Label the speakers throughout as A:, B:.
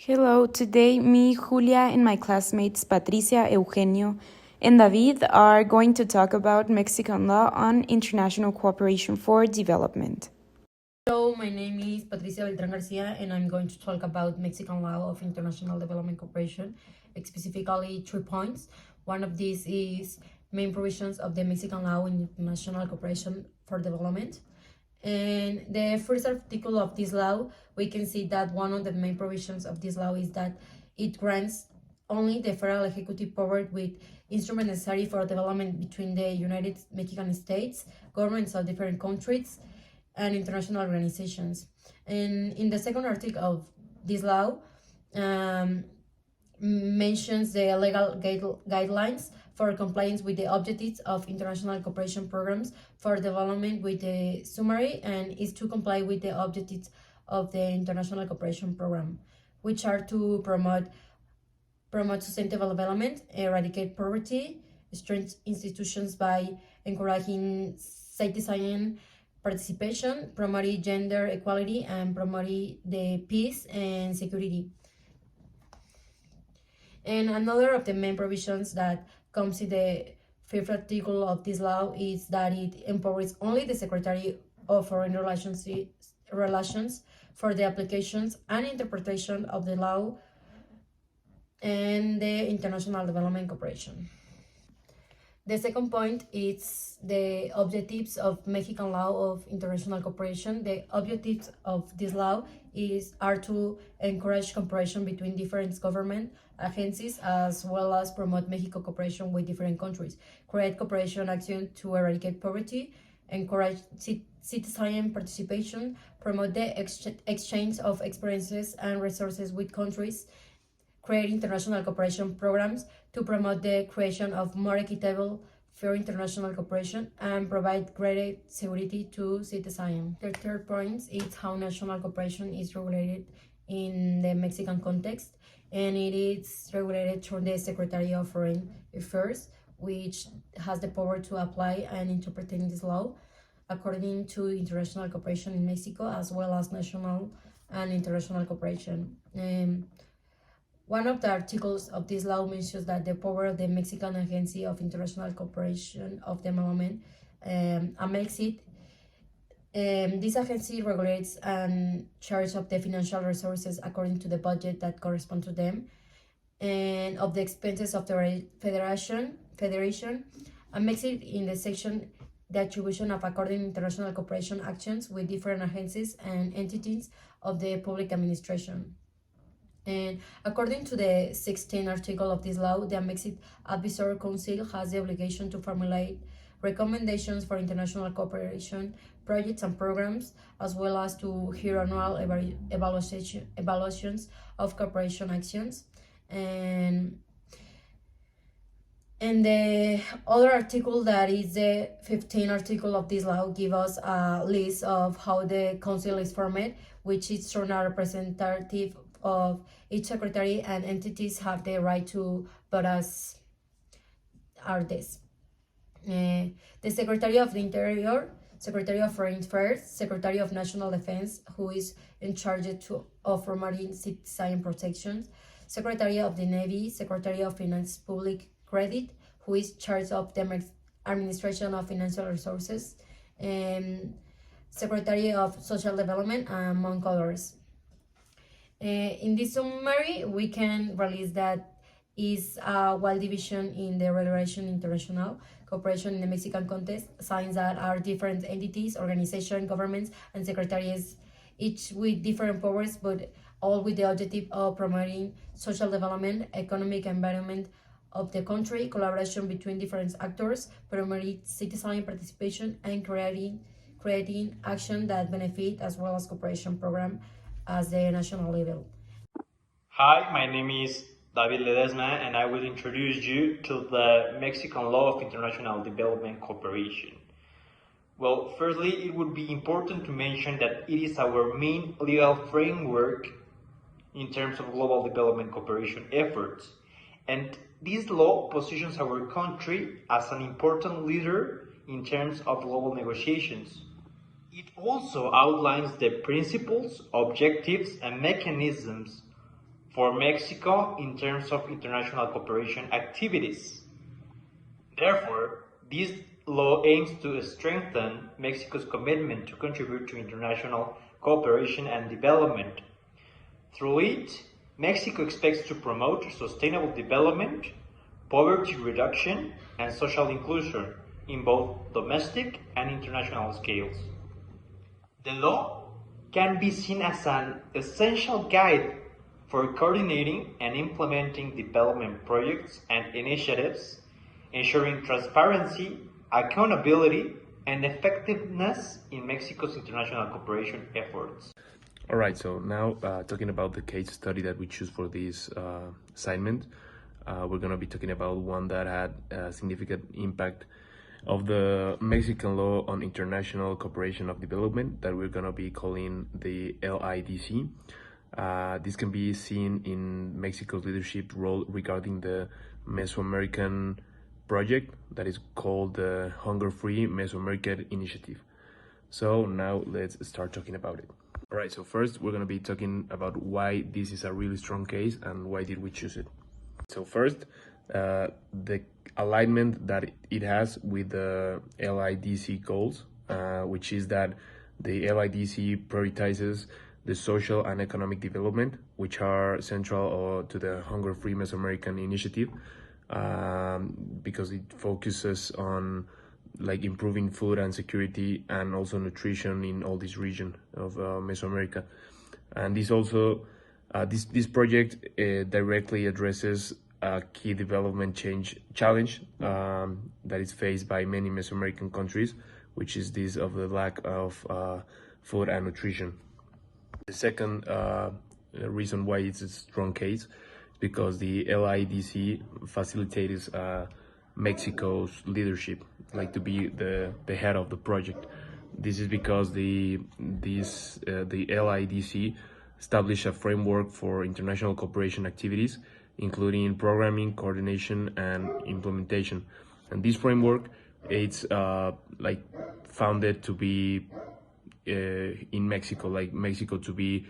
A: Hello, today me, Julia, and my classmates Patricia, Eugenio, and David are going to talk about Mexican law on international cooperation for development.
B: Hello, my name is Patricia Beltran Garcia, and I'm going to talk about Mexican law of international development cooperation, specifically 3 points. One of these is main provisions of the Mexican law in international cooperation for development. And the first article of this law, we can see that one of the main provisions of this law is that it grants only the federal executive power with instruments necessary for development between the United Mexican States, governments of different countries, and international organizations. And in the second article of this law, mentions the legal guidelines for compliance with the objectives of international cooperation programs for development with the summary, and is to comply with the objectives of the international cooperation program, which are to promote sustainable development, eradicate poverty, strengthen institutions by encouraging citizen participation, promoting gender equality, and promoting the peace and security. And another of the main provisions that comes in the fifth article of this law is that it empowers only the Secretary of Foreign Relations for the applications and interpretation of the law and the international development cooperation. The second point is the objectives of Mexican law of international cooperation. The objectives of this law are to encourage cooperation between different government agencies, as well as promote Mexico cooperation with different countries, create cooperation action to eradicate poverty, encourage citizen participation, promote the exchange of experiences and resources with countries, create international cooperation programs to promote the creation of more equitable, fair international cooperation, and provide greater security to citizens. The third point is how national cooperation is regulated in the Mexican context, and it is regulated through the Secretary of Foreign Affairs, which has the power to apply and interpret this law according to international cooperation in Mexico, as well as national and international cooperation. One of the articles of this law mentions that the power of the Mexican Agency of International Cooperation of Development, AMEXID. This agency regulates and charges of the financial resources according to the budget that correspond to them, and of the expenses of the federation. AMEXID in the section the attribution of according international cooperation actions with different agencies and entities of the public administration. And according to the 16th article of this law, the AMEXID Advisory Council has the obligation to formulate recommendations for international cooperation projects and programs, as well as to hear annual evaluations of cooperation actions. And the other article, that is the 15th article of this law, gives us a list of how the council is formed, which is through a representative of each secretary, and entities have the right to vote as are this. The Secretary of the Interior, Secretary of Foreign Affairs, Secretary of National Defense, who is in charge of promoting citizen protection, Secretary of the Navy, Secretary of Finance Public Credit, who is in charge of the administration of financial resources, and Secretary of Social Development, among others. In this summary, we can release that is a wide division in the Regulation International Cooperation in the Mexican context, signs that are different entities, organizations, governments, and secretaries, each with different powers, but all with the objective of promoting social development, economic environment of the country, collaboration between different actors, promoting citizen participation, and creating action that benefit, as well as cooperation program as the national level.
C: Hi, my name is David Ledesma, and I will introduce you to the Mexican Law of International Development Cooperation. Well, firstly, it would be important to mention that it is our main legal framework in terms of global development cooperation efforts, and this law positions our country as an important leader in terms of global negotiations. It also outlines the principles, objectives, and mechanisms for Mexico in terms of international cooperation activities. Therefore, this law aims to strengthen Mexico's commitment to contribute to international cooperation and development. Through it, Mexico expects to promote sustainable development, poverty reduction, and social inclusion in both domestic and international scales. The law can be seen as an essential guide for coordinating and implementing development projects and initiatives, ensuring transparency, accountability, and effectiveness in Mexico's international cooperation efforts.
D: All right, so now talking about the case study that we choose for this assignment, we're going to be talking about one that had a significant impact of the Mexican law on international cooperation of development that we're going to be calling the LIDC. This can be seen in Mexico's leadership role regarding the Mesoamerican project that is called the Hunger-Free Mesoamerica Initiative. So now let's start talking about it. All right, so first we're going to be talking about why this is a really strong case and why did we choose it. So first, the alignment that it has with the LIDC goals, which is that the LIDC prioritizes the social and economic development, which are central to the Hunger-Free Mesoamerican Initiative, because it focuses on like improving food and security and also nutrition in all this region of Mesoamerica. And this also, this project directly addresses a key development challenge that is faced by many Mesoamerican countries, which is this of the lack of food and nutrition. The second reason why it's a strong case is because the LIDC facilitates Mexico's leadership, like to be the head of the project. This is because the LIDC established a framework for international cooperation activities, including programming, coordination, and implementation. And this framework, it's like founded to be in Mexico, like Mexico to be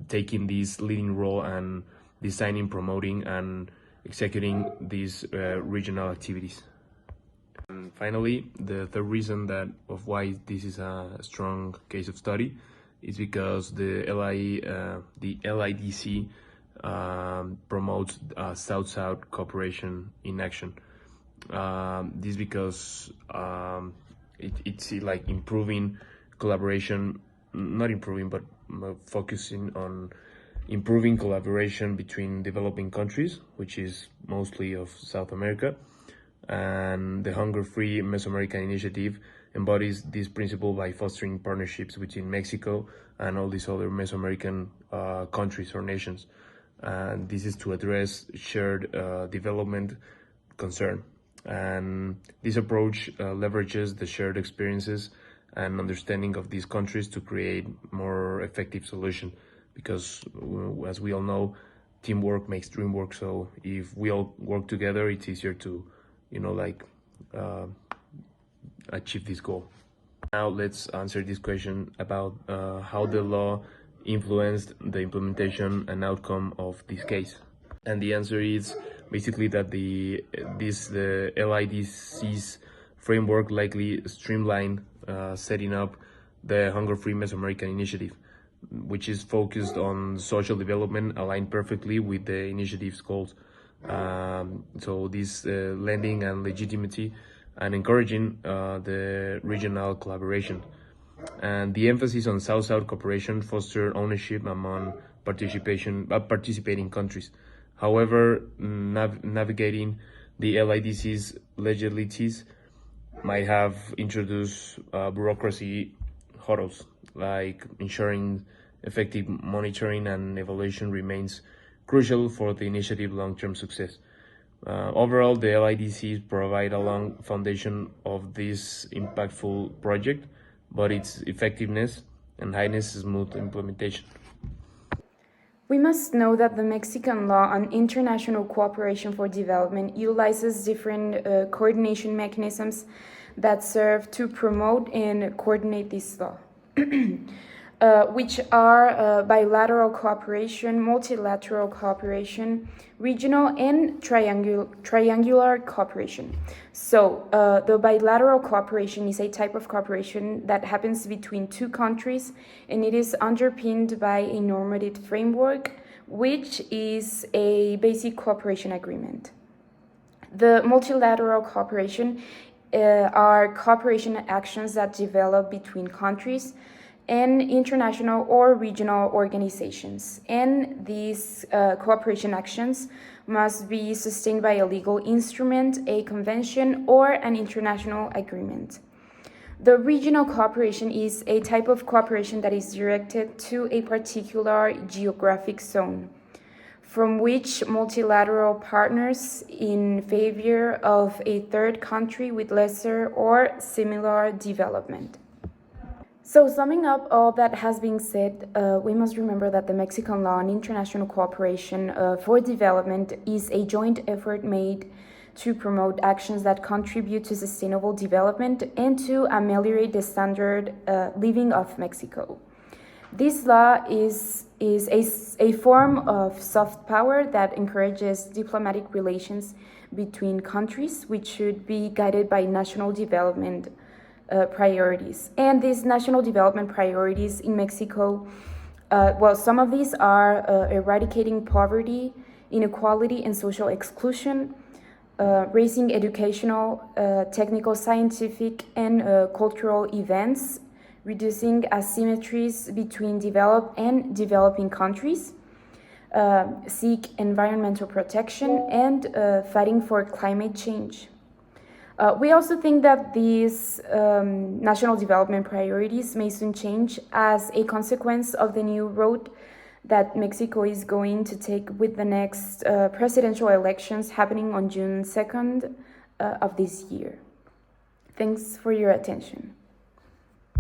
D: taking this leading role and designing, promoting, and executing these regional activities. And finally, the third reason that of why this is a strong case of study is because the LIDC promotes South-South cooperation in action. This because it's like improving collaboration, not improving, but focusing on improving collaboration between developing countries, which is mostly of South America. And the Hunger-Free Mesoamerican Initiative embodies this principle by fostering partnerships between Mexico and all these other Mesoamerican countries or nations. And this is to address shared development concern. And this approach leverages the shared experiences and understanding of these countries to create more effective solutions. Because as we all know, teamwork makes dream work. So if we all work together, it's easier to, achieve this goal. Now let's answer this question about how the law influenced the implementation and outcome of this case. And the answer is basically that the LIDC's framework likely streamlined setting up the Hunger-Free Mesoamerican Initiative, which is focused on social development, aligned perfectly with the initiative's goals. So this lending and legitimacy and encouraging the regional collaboration. And the emphasis on South-South cooperation foster ownership among participating countries. However, navigating the LIDC's legalities might have introduced bureaucracy hurdles, like ensuring effective monitoring and evaluation remains crucial for the initiative's long-term success. Overall, the LIDCs provide a long foundation of this impactful project, but its effectiveness and highest smooth implementation.
A: We must know that the Mexican law on international cooperation for development utilizes different coordination mechanisms that serve to promote and coordinate this law. which are bilateral cooperation, multilateral cooperation, regional and triangular cooperation. So the bilateral cooperation is a type of cooperation that happens between two countries, and it is underpinned by a normative framework, which is a basic cooperation agreement. The multilateral cooperation are cooperation actions that develop between countries and international or regional organizations. And these cooperation actions must be sustained by a legal instrument, a convention, or an international agreement. The regional cooperation is a type of cooperation that is directed to a particular geographic zone, from which multilateral partners in favor of a third country with lesser or similar development. So, summing up all that has been said, we must remember that the Mexican law on international cooperation for development is a joint effort made to promote actions that contribute to sustainable development and to ameliorate the standard living of Mexico. This law is a form of soft power that encourages diplomatic relations between countries, which should be guided by national development priorities. And these national development priorities in Mexico, some of these are eradicating poverty, inequality, and social exclusion, raising educational, technical, scientific, and cultural events, reducing asymmetries between developed and developing countries, seek environmental protection, and fighting for climate change. We also think that these national development priorities may soon change as a consequence of the new road that Mexico is going to take with the next presidential elections happening on June 2nd of this year. Thanks for your attention.